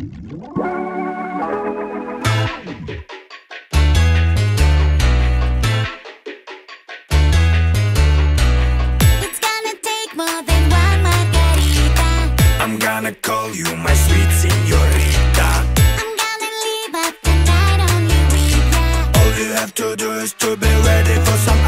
It's gonna take more than one margarita. I'm gonna call you my sweet señorita. I'm gonna leave up the night only with ya. All you have to do is to be ready for some